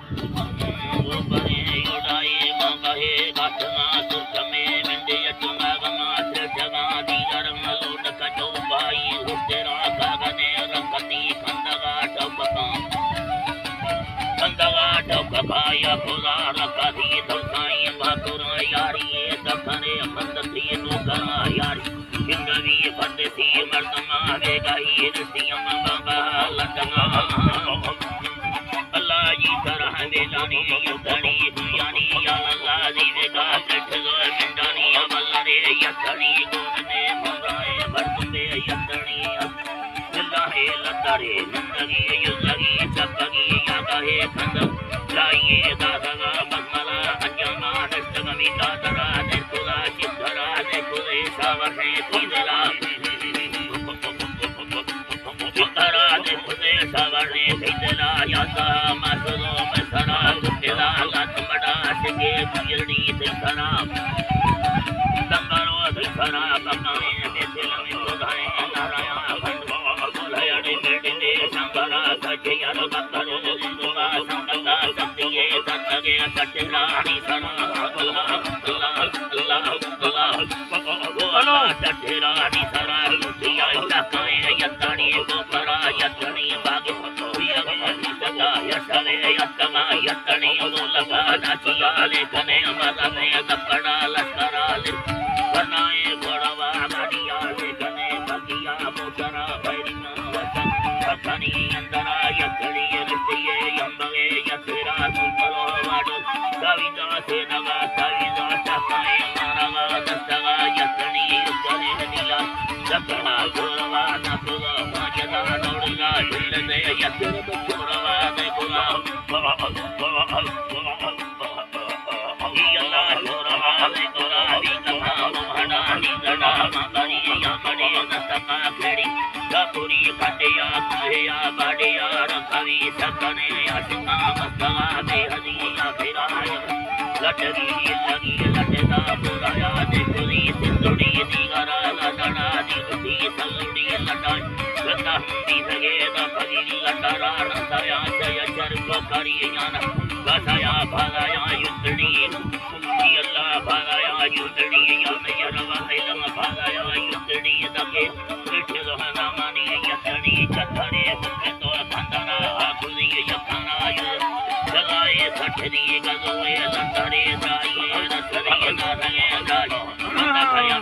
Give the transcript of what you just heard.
वो बने उड़ाए बाहे गाठना सुख में मिंदे चंगा गमा से जगा दी गरम लोट कजो भाई तेरा कागने रखती खंडगा टपका खंडगा टपका या खुदा रखती धुसाई बातुरा यारी दखने खंडती नोकरा यारी जिंदगी फटती मर्दमा वे गई रसियम बाबा लटना अल्लाह जी तरह बेलानी युद्धनी दुनियानी या अल्लाह जी वेगा कठलो मिंडानी अमलरे यतनी गोने मराए भरतुंबे यतनी अल्लाह लतरे जिंदगी युद्धगी चपगी या गहे खंड लाइए दादा बमला अंजना दस्तगमी दादरा दे खुदा चितरा दे खुदे सावरे तिदला de खुदे सावरे तिदला यासा मसलो मसरा तिदला लतमड़ा सके गुजरनी तिसरा संगरो तिसरा बकाए बेदिल में खुदाए नारायण खंडवा बोलयाड़े बेडे संगरा सचे यार बकरो दुआ संगला सतिए सतगे कटला तिसरा अल्लाह अल्लाह अल्लाह अल्लाह तटेरा तिसरा लुटिया लकाए यतनी को परा यतनी बागे होया सदा यतने यतना यतनी को लगा नाचिया लेखने अमर में कपड़ा लस्करा ले बनाए बड़वा गाड़िया लेखने बगिया मोटरा बैरिया वचन पखनी अंदरा यतनी रितिये यंबगे यतरा सुकलो वाडो कविता से नगा कविता चकाए मारवा दस्तगा यतनी करे नीला जकड़ा गोरवा नपुगा माजदा नोड़िला हिलने यतर गोरवा दे गोरा यल्ला गोरवा दे गोरा दी कथा मोहना दी गड़ा मगरी या बड़े नसका खेड़ी कपुरी खटिया कुहिया बाड़िया रखवी सकने अटका मस्तगा दे हदिया फिराय लटगी लगी लटदा बुराया दे कुली सिंदुड़ी दी गरा लटड़ा दी उठी सलुड़ी लटाई लटा दी सगे दा पगी लटरा रंदया जय चर को करी जाना गसाया भागाया युद्धड़ी अल्लाह भागाया युद्धड़ी या नयरवा इलम भागाया युद्धड़ी दके रिठे रहना मानी यतड़ी चतड़े तो खंडना आखुरी यखाना जगाए सठरी गजोए लटड़े जाए रसरी ना रंगे जाए